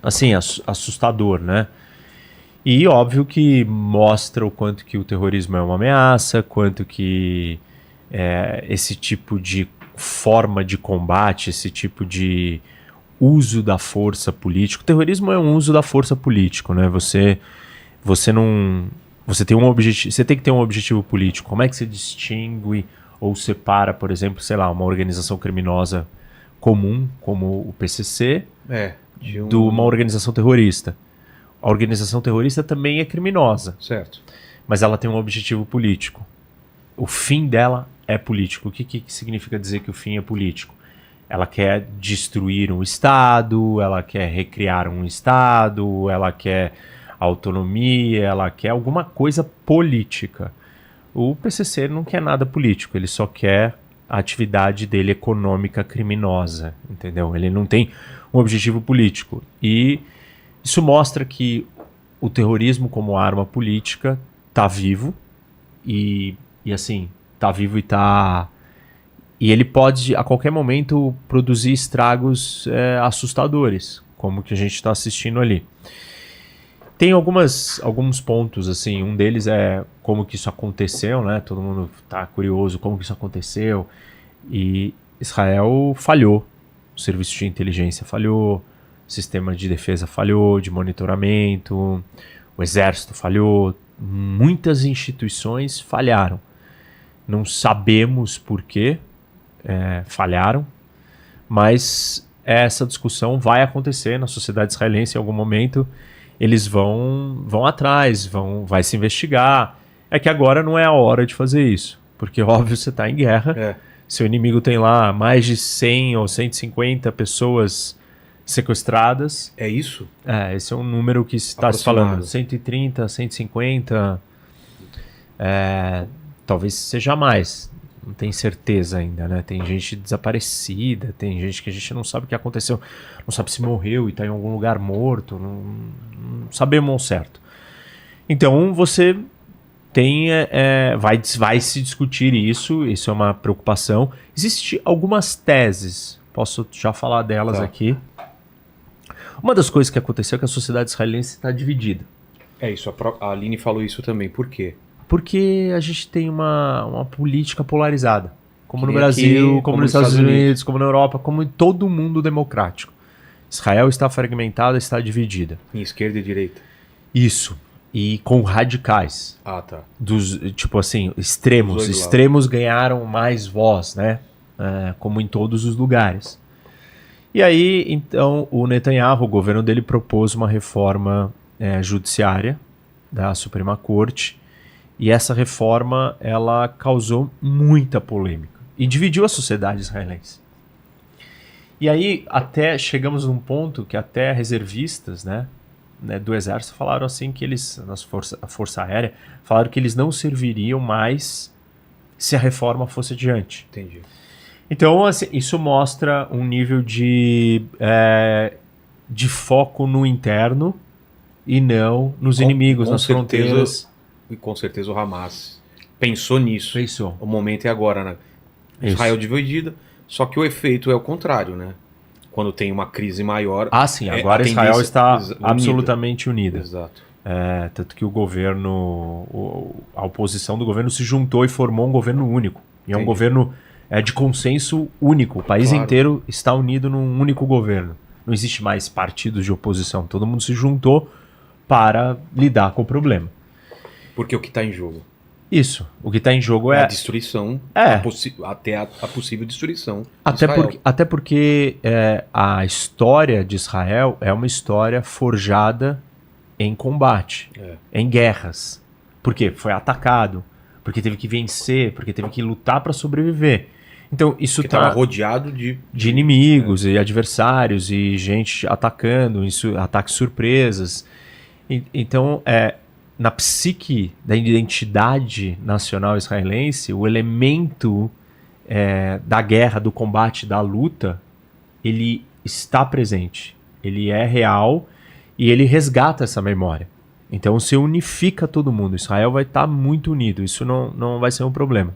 assim, assustador, né? E óbvio que mostra o quanto que o terrorismo é uma ameaça, quanto que esse tipo de forma de combate, esse tipo de uso da força política. O terrorismo é um uso da força política, né? Você não, você tem um objetivo, você tem que ter um objetivo político. Como é que você distingue ou separa, por exemplo, sei lá, uma organização criminosa comum, como o PCC, de uma organização terrorista? A organização terrorista também é criminosa, certo? Mas ela tem um objetivo político. O fim dela é político. O que significa dizer que o fim é político? Ela quer destruir um Estado, ela quer recriar um Estado, ela quer autonomia, ela quer alguma coisa política. O PCC não quer nada político, ele só quer a atividade dele econômica criminosa, entendeu? Ele não tem um objetivo político. E isso mostra que o terrorismo como arma política está vivo e assim, está vivo e ele pode a qualquer momento produzir estragos assustadores, como que a gente está assistindo ali. Tem alguns pontos, assim, um deles é como que isso aconteceu, né? Todo mundo está curioso como que isso aconteceu. E Israel falhou, o serviço de inteligência falhou, o sistema de defesa falhou, de monitoramento, o exército falhou, muitas instituições falharam. Não sabemos por que falharam, mas essa discussão vai acontecer na sociedade israelense em algum momento. Eles vão atrás, vai se investigar. É que agora não é a hora de fazer isso, porque óbvio você está em guerra, seu inimigo tem lá mais de 100 ou 150 pessoas sequestradas. É isso? Esse é um número que está se falando, 130, 150, talvez seja mais. Não tem certeza ainda, né? Tem gente desaparecida, tem gente que a gente não sabe o que aconteceu, não sabe se morreu e está em algum lugar morto, não sabemos ao certo. Então você tem, vai se discutir isso é uma preocupação. Existem algumas teses, posso já falar delas aqui. Uma das coisas que aconteceu é que a sociedade israelense está dividida. É isso, a Aline falou isso também, por quê? Porque a gente tem uma política polarizada, como no Brasil, como nos Estados Unidos, como na Europa, como em todo o mundo democrático. Israel está fragmentada, está dividida. Em esquerda e direita. Isso. E com radicais. Tá. Tipo assim, extremos. Extremos ganharam mais voz, né? Como em todos os lugares. E aí, então, o Netanyahu, o governo dele, propôs uma reforma judiciária da Suprema Corte. E essa reforma, ela causou muita polêmica e dividiu a sociedade israelense. E aí, até chegamos num ponto que até reservistas, né, do exército falaram assim que eles, a Força Aérea, falaram que eles não serviriam mais se a reforma fosse adiante. Entendi. Então, assim, isso mostra um nível de foco no interno e não nos inimigos, nas fronteiras. E com certeza o Hamas pensou nisso. Pensou. O momento é agora, né? Israel dividida, só que o efeito é o contrário, né? Quando tem uma crise maior... sim, agora Israel está absolutamente unida. Exato. Tanto que o governo, a oposição do governo se juntou e formou um governo único. E é um governo de consenso único. O país inteiro está unido num único governo. Não existe mais partidos de oposição. Todo mundo se juntou para lidar com o problema. Porque o que está em jogo? Isso. O que está em jogo é a destruição, até a possível destruição. Até porque a história de Israel é uma história forjada em combate, em guerras. Por quê? Foi atacado, porque teve que vencer, porque teve que lutar para sobreviver. Então isso estava rodeado de inimigos e adversários e gente atacando, ataques surpresas. Então na psique da identidade nacional israelense, o elemento da guerra, do combate, da luta, ele está presente. Ele é real e ele resgata essa memória. Então se unifica todo mundo. Israel vai estar muito unido. Isso não vai ser um problema.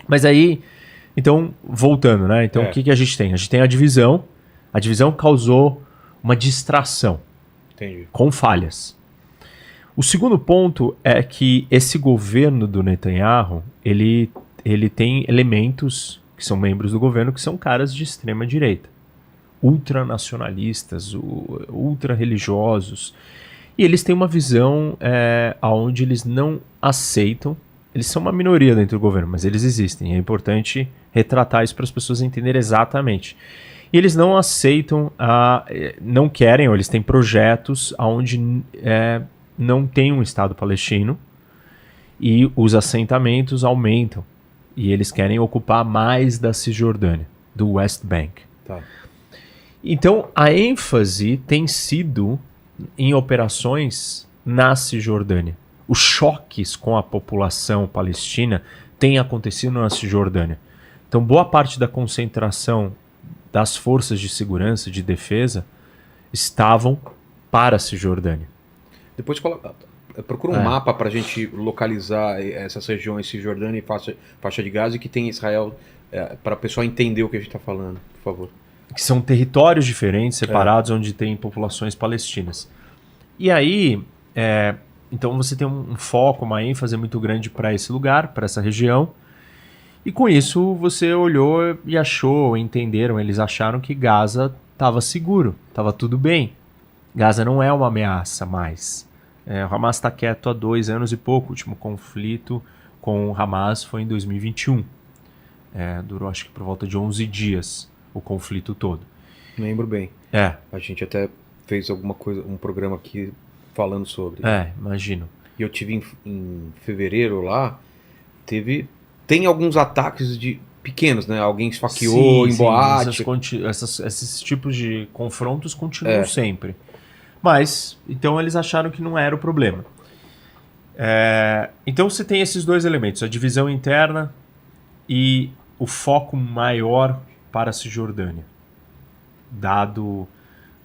Mas aí, então, voltando, né? Então o que a gente tem? A gente tem a divisão. A divisão causou uma distração, Entendi. com falhas. O segundo ponto é que esse governo do Netanyahu, ele tem elementos que são membros do governo que são caras de extrema direita, ultranacionalistas, ultra-religiosos, e eles têm uma visão onde eles não aceitam, eles são uma minoria dentro do governo, mas eles existem, é importante retratar isso para as pessoas entenderem exatamente. E eles não aceitam, não querem, ou eles têm projetos onde não tem um Estado palestino e os assentamentos aumentam. E eles querem ocupar mais da Cisjordânia, do West Bank. Tá. Então, a ênfase tem sido em operações na Cisjordânia. Os choques com a população palestina têm acontecido na Cisjordânia. Então, boa parte da concentração das forças de segurança, de defesa, estavam para a Cisjordânia. Depois procura um mapa para a gente localizar essas regiões, Cisjordânia e faixa de Gaza, e que tem Israel, para o pessoal entender o que a gente está falando, por favor. Que são territórios diferentes, separados, onde tem populações palestinas. E aí, então você tem um foco, uma ênfase muito grande para esse lugar, para essa região, e com isso você olhou e achou, entenderam, eles acharam que Gaza estava seguro, estava tudo bem. Gaza não é uma ameaça mais. O Hamas está quieto há 2 anos e pouco. O último conflito com o Hamas foi em 2021. Durou acho que por volta de 11 dias o conflito todo. Lembro bem. A gente até fez alguma coisa, um programa aqui falando sobre. Imagino. E eu tive em fevereiro lá, tem alguns ataques pequenos, né? Alguém esfaqueou em boate. Esses tipos de confrontos continuam sempre. Mas, então eles acharam que não era o problema. Então você tem esses 2 elementos, a divisão interna e o foco maior para a Cisjordânia, dado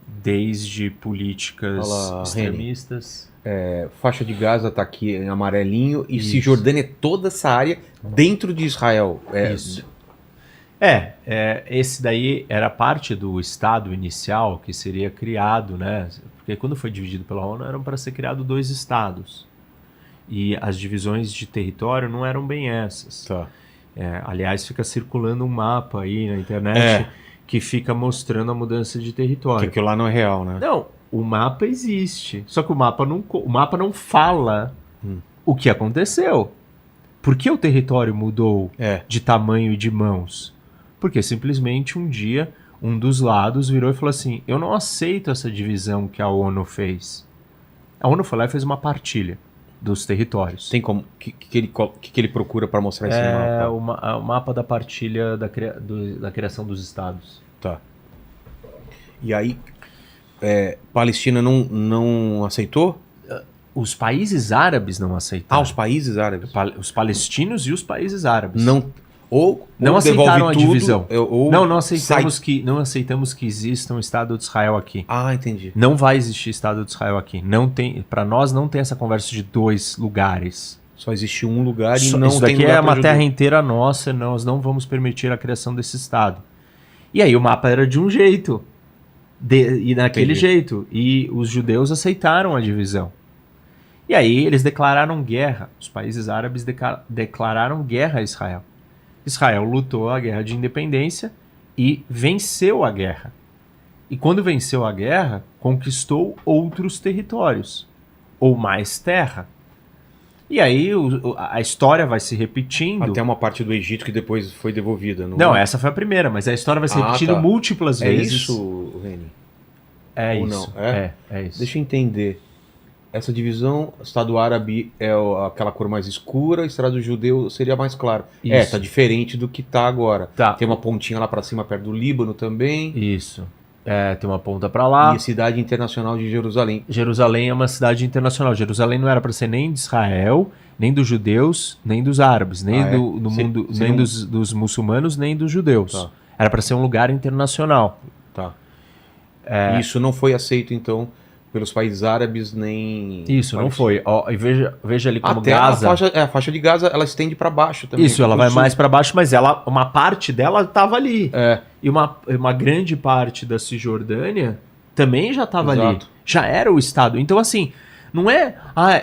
desde políticas extremistas. Faixa de Gaza está aqui em amarelinho e Cisjordânia é toda essa área dentro de Israel. Isso. Esse daí era parte do Estado inicial que seria criado, né? Porque quando foi dividido pela ONU eram para ser criado 2 estados. E as divisões de território não eram bem essas. Tá. Aliás, fica circulando um mapa aí na internet que fica mostrando a mudança de território. Que aquilo lá não é real, né? Não, o mapa existe. Só que o mapa não fala o que aconteceu. Por que o território mudou de tamanho e de mãos? Porque simplesmente um dia um dos lados virou e falou assim: eu não aceito essa divisão que a ONU fez. A ONU foi lá e fez uma partilha dos territórios. Tem como? O que ele procura para mostrar esse mapa? O mapa da partilha da criação dos estados. Tá. E aí, Palestina não aceitou? Os países árabes não aceitaram. Os países árabes? Os palestinos e os países árabes. Não aceitaram a divisão. Não aceitamos que exista um Estado de Israel aqui. Entendi. Não vai existir Estado de Israel aqui. Para nós não tem essa conversa de 2 lugares. Só existe um lugar e não isso tem daqui lugar é uma judeu. terra inteira nossa, nós não vamos permitir a criação desse Estado. E aí o mapa era de um jeito. E daquele jeito. E os judeus aceitaram a divisão. E aí eles declararam guerra. Os países árabes declararam guerra a Israel. Israel lutou a guerra de independência e venceu a guerra. E quando venceu a guerra, conquistou outros territórios, ou mais terra. E aí a história vai se repetindo. Até uma parte do Egito que depois foi devolvida. Não, essa foi a primeira, mas a história vai se repetindo múltiplas vezes. É isso, Reni? É ou isso. Não? É isso. Deixa eu entender. Essa divisão, Estado árabe é aquela cor mais escura, Estado judeu seria mais claro. Isso. Tá diferente do que tá agora. Tá. Tem uma pontinha lá pra cima, perto do Líbano também. Isso. Tem uma ponta pra lá. E a cidade internacional de Jerusalém. Jerusalém é uma cidade internacional. Jerusalém não era para ser nem de Israel, nem dos judeus, nem dos árabes, nem do mundo, nem dos muçulmanos, nem dos judeus. Tá. Era para ser um lugar internacional. Tá. Isso não foi aceito, então, pelos países árabes, nem... Isso, não foi. E veja ali como até Gaza... a faixa de Gaza, ela estende para baixo também. Isso, ela vai mais para baixo, mas uma parte dela estava ali. E uma grande parte da Cisjordânia também já estava ali. Exato. Já era o Estado. Então, assim, não é...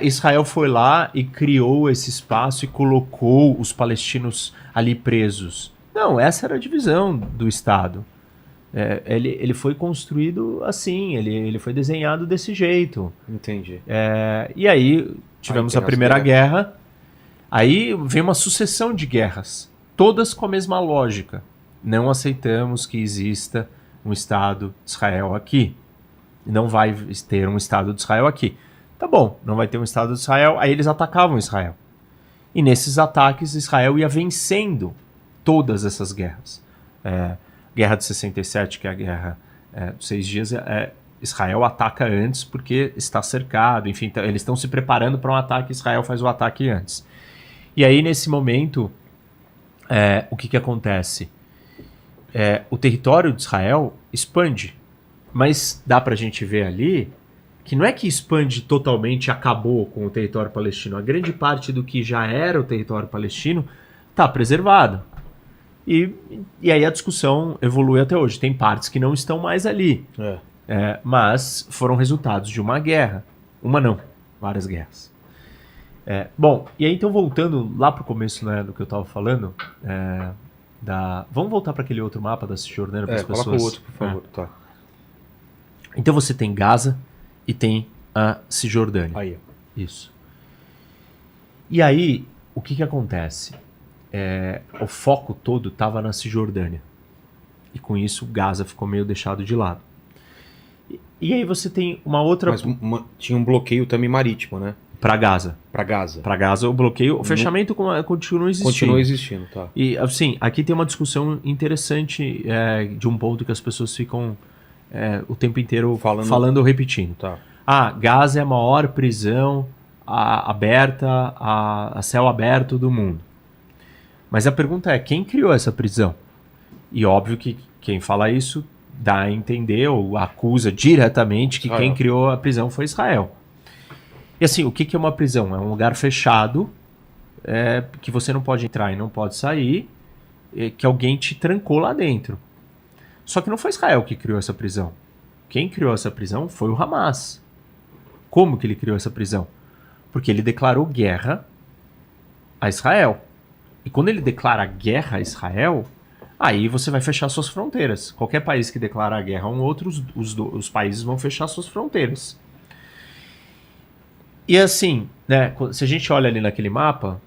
Israel foi lá e criou esse espaço e colocou os palestinos ali presos. Não, essa era a divisão do Estado. Ele foi construído assim, ele foi desenhado desse jeito. Entendi. E aí tivemos a Primeira guerras. Guerra, aí vem uma sucessão de guerras, todas com a mesma lógica. Não aceitamos que exista um Estado de Israel aqui. Não vai ter um Estado de Israel aqui. Tá bom, não vai ter um Estado de Israel, aí eles atacavam Israel. E nesses ataques Israel ia vencendo todas essas guerras. Guerra de 67, que é a Guerra dos 6 Dias, Israel ataca antes porque está cercado, enfim, eles estão se preparando para um ataque, Israel faz o ataque antes. E aí, nesse momento, o que acontece? O território de Israel expande, mas dá para a gente ver ali que não é que expande totalmente e acabou com o território palestino. A grande parte do que já era o território palestino está preservado. E aí a discussão evolui até hoje. Tem partes que não estão mais ali. Mas foram resultados de uma guerra. Uma não, várias guerras. Bom, e aí então voltando lá para o começo, né, do que eu estava falando, vamos voltar para aquele outro mapa da Cisjordânia para as pessoas. Coloca o outro, por favor. Tá. Então você tem Gaza e tem a Cisjordânia. Aí. Isso. E aí, o que acontece? O foco todo estava na Cisjordânia. E com isso, Gaza ficou meio deixado de lado. E aí você tem uma outra... Mas tinha um bloqueio também marítimo, né? Para Gaza. Para Gaza. Para Gaza, o bloqueio... O fechamento continua existindo. Continua existindo, tá. E, assim, aqui tem uma discussão interessante de um ponto que as pessoas ficam o tempo inteiro falando ou repetindo. Tá. Gaza é a maior prisão aberta, a céu aberto do mundo. Mas a pergunta é, quem criou essa prisão? E óbvio que quem fala isso dá a entender ou acusa diretamente que quem criou a prisão foi Israel. E assim, o que é uma prisão? É um lugar fechado, que você não pode entrar e não pode sair, que alguém te trancou lá dentro. Só que não foi Israel que criou essa prisão. Quem criou essa prisão foi o Hamas. Como que ele criou essa prisão? Porque ele declarou guerra a Israel. E quando ele declara guerra a Israel, aí você vai fechar suas fronteiras. Qualquer país que declarar guerra a um outro, os países vão fechar suas fronteiras. E assim, né, se a gente olha ali naquele mapa,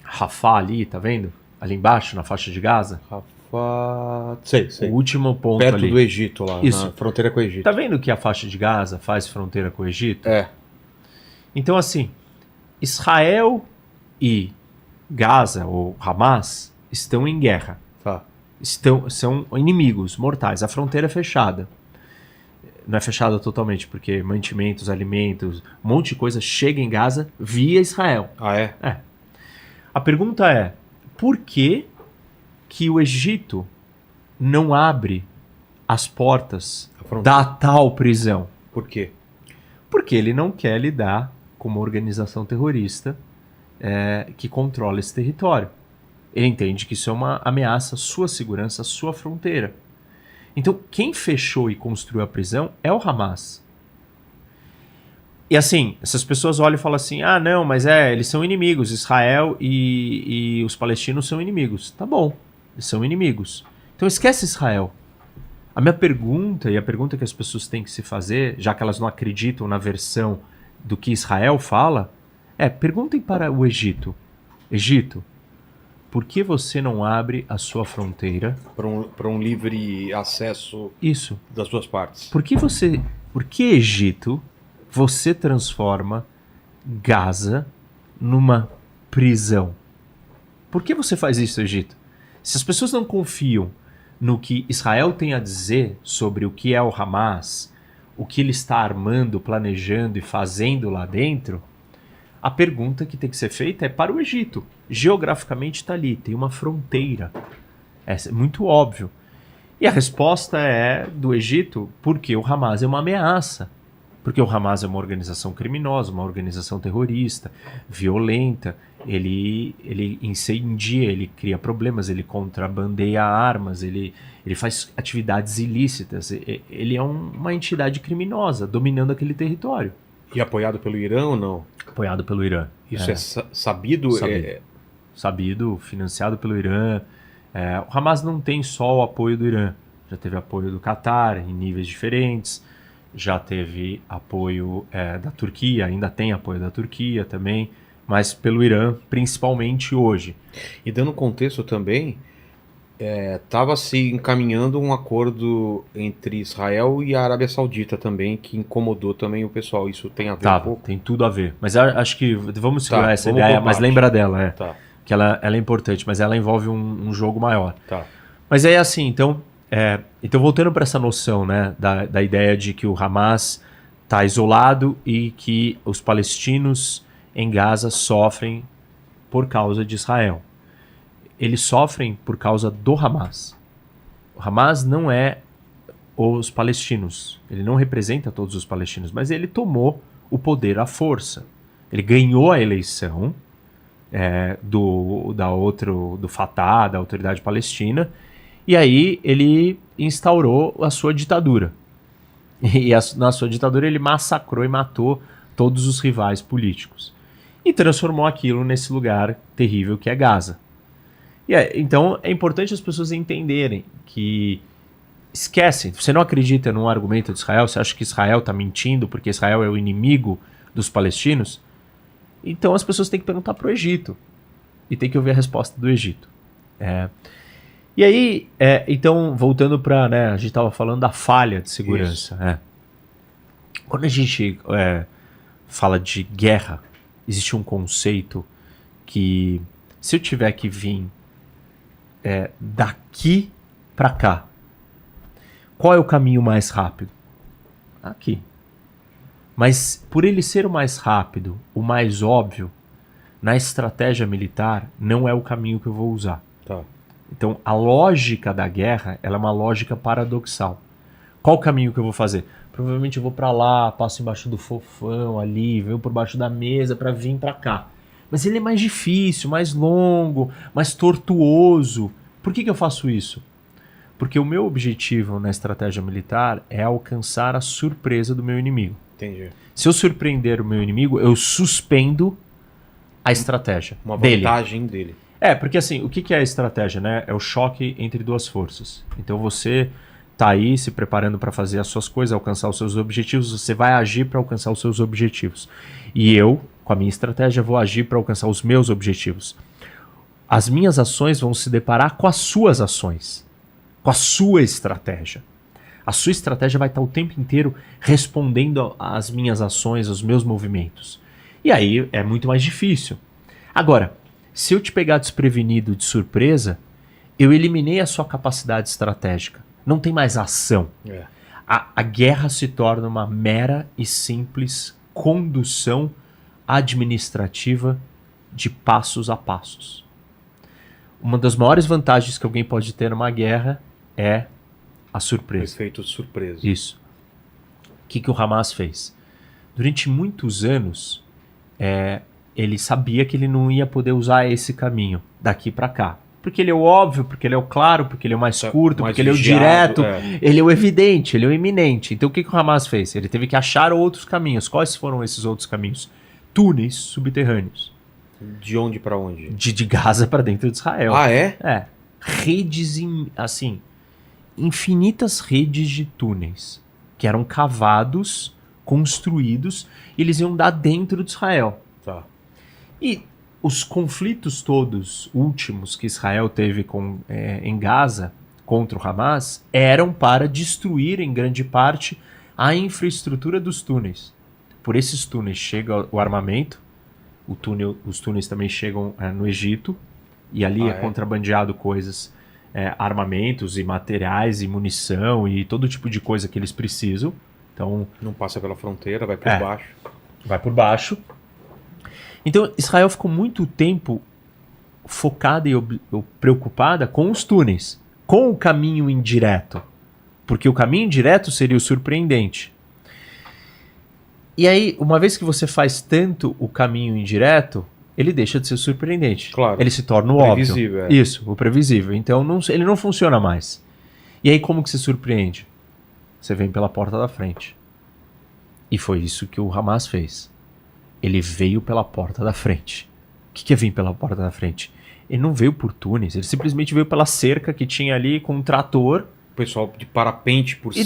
Rafah ali, tá vendo? Ali embaixo, na faixa de Gaza. Rafah... Sei. O último ponto perto ali. Do Egito lá, isso. Na fronteira com o Egito. Tá vendo que a faixa de Gaza faz fronteira com o Egito? Então assim, Israel e Gaza, ou Hamas, estão em guerra. Tá. São inimigos mortais. A fronteira é fechada. Não é fechada totalmente, porque mantimentos, alimentos, um monte de coisa chega em Gaza via Israel. A pergunta é, por que o Egito não abre as portas da tal prisão? Por quê? Porque ele não quer lidar com uma organização terrorista que controla esse território. Ele entende que isso é uma ameaça à sua segurança, à sua fronteira. Então, quem fechou e construiu a prisão é o Hamas. E assim, essas pessoas olham e falam assim, não, mas eles são inimigos, Israel e os palestinos são inimigos. Tá bom, eles são inimigos. Então esquece Israel. A minha pergunta, e a pergunta que as pessoas têm que se fazer, já que elas não acreditam na versão do que Israel fala, perguntem para o Egito. Egito, por que você não abre a sua fronteira? Para um livre acesso Isso. Das suas partes. Por que Egito, você transforma Gaza numa prisão? Por que você faz isso, Egito? Se as pessoas não confiam no que Israel tem a dizer sobre o que é o Hamas, o que ele está armando, planejando e fazendo lá dentro, a pergunta que tem que ser feita é para o Egito. Geograficamente está ali, tem uma fronteira. É muito óbvio. E a resposta é do Egito porque o Hamas é uma ameaça. Porque o Hamas é uma organização criminosa, uma organização terrorista, violenta, ele incendia, ele cria problemas, ele contrabandeia armas, ele faz atividades ilícitas, ele é uma entidade criminosa dominando aquele território. E apoiado pelo Irã ou não? Apoiado pelo Irã. Isso é sabido? Sabido, financiado pelo Irã. O Hamas não tem só o apoio do Irã, já teve apoio do Catar em níveis diferentes, já teve apoio da Turquia, ainda tem apoio da Turquia também, mas pelo Irã, principalmente hoje. E dando contexto também, estava se encaminhando um acordo entre Israel e a Arábia Saudita também, que incomodou também o pessoal. Isso tem a ver um pouco? Tem tudo a ver. Mas acho que vamos segurar essa vamos ideia, mas lembra dela, Tá. que ela é importante, mas ela envolve um jogo maior. Tá. Mas é assim, então voltando para essa noção, né, da ideia de que o Hamas está isolado e que os palestinos em Gaza sofrem por causa de Israel. Eles sofrem por causa do Hamas. O Hamas não é os palestinos. Ele não representa todos os palestinos, mas ele tomou o poder à força. Ele ganhou a eleição do Fatah, da Autoridade Palestina, e aí ele instaurou a sua ditadura. E na sua ditadura ele massacrou e matou todos os rivais políticos. E transformou aquilo nesse lugar terrível que é Gaza. Então é importante as pessoas entenderem que esquecem, você não acredita num argumento de Israel, você acha que Israel está mentindo porque Israel é o inimigo dos palestinos, então as pessoas têm que perguntar para o Egito e tem que ouvir a resposta do Egito. E aí, então, voltando para, a gente estava falando da falha de segurança. Quando a gente fala de guerra, existe um conceito que, se eu tiver que vir daqui para cá, qual é o caminho mais rápido? Aqui. Mas por ele ser o mais rápido, o mais óbvio, na estratégia militar, não é o caminho que eu vou usar. Tá. Então, a lógica da guerra, ela é uma lógica paradoxal. Qual o caminho que eu vou fazer? Provavelmente eu vou para lá, passo embaixo do fofão ali, venho por baixo da mesa para vir para cá. Mas ele é mais difícil, mais longo, mais tortuoso. Por que eu faço isso? Porque o meu objetivo na estratégia militar é alcançar a surpresa do meu inimigo. Entendi. Se eu surpreender o meu inimigo, eu suspendo a estratégia Uma dele. vantagem dele. Porque assim, o que é a estratégia, né? É o choque entre duas forças. Então você tá aí se preparando para fazer as suas coisas, alcançar os seus objetivos, você vai agir para alcançar os seus objetivos. E eu, com a minha estratégia, vou agir para alcançar os meus objetivos. As minhas ações vão se deparar com as suas ações, com a sua estratégia. A sua estratégia vai estar o tempo inteiro respondendo às minhas ações, aos meus movimentos. E aí é muito mais difícil. Agora, se eu te pegar desprevenido de surpresa, eu eliminei a sua capacidade estratégica. Não tem mais ação. A guerra se torna uma mera e simples condução administrativa de passos a passos. Uma das maiores vantagens que alguém pode ter numa guerra é a surpresa. Efeito de surpresa. Isso. O que o Hamas fez? Durante muitos anos, ele sabia que ele não ia poder usar esse caminho daqui para cá. Porque ele é o óbvio, porque ele é o claro, porque ele é o mais curto, mais porque ele é o vigiado, direto, ele é o evidente, ele é o iminente. Então o que o Hamas fez? Ele teve que achar outros caminhos. Quais foram esses outros caminhos? Túneis subterrâneos. De onde para onde? De Gaza para dentro de Israel. Ah, é? Redes, assim, infinitas redes de túneis que eram cavados, construídos, e eles iam dar dentro de Israel. Tá. E os conflitos todos últimos que Israel teve em Gaza contra o Hamas eram para destruir, em grande parte, a infraestrutura dos túneis. Por esses túneis chega o armamento, os túneis também chegam no Egito, e ali é contrabandeado coisas, armamentos e materiais e munição e todo tipo de coisa que eles precisam. Então, não passa pela fronteira, vai por baixo. Vai por baixo. Então, Israel ficou muito tempo focada e preocupada com os túneis, com o caminho indireto. Porque o caminho indireto seria o surpreendente. E aí, uma vez que você faz tanto o caminho indireto, ele deixa de ser surpreendente. Claro. Ele se torna o Previsível, óbvio. é. Isso, o previsível. Então ele não funciona mais. E aí como que se surpreende? Você vem pela porta da frente. E foi isso que o Hamas fez. Ele veio pela porta da frente. O que é vir pela porta da frente? Ele não veio por túneis, ele simplesmente veio pela cerca que tinha ali com um trator O pessoal de parapente por e cima.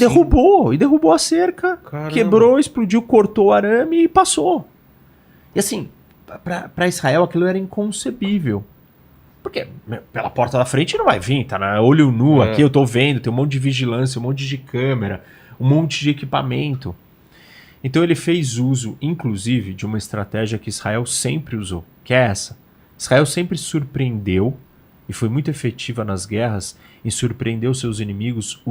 derrubou a cerca, Caramba. quebrou, explodiu, cortou o arame e passou. E assim, para Israel aquilo era inconcebível. Porque pela porta da frente não vai vir, tá na olho nu aqui, eu tô vendo, tem um monte de vigilância, um monte de câmera, um monte de equipamento. Então ele fez uso, inclusive, de uma estratégia que Israel sempre usou, que é essa. Israel sempre surpreendeu, e foi muito efetiva nas guerras, em surpreender os seus inimigos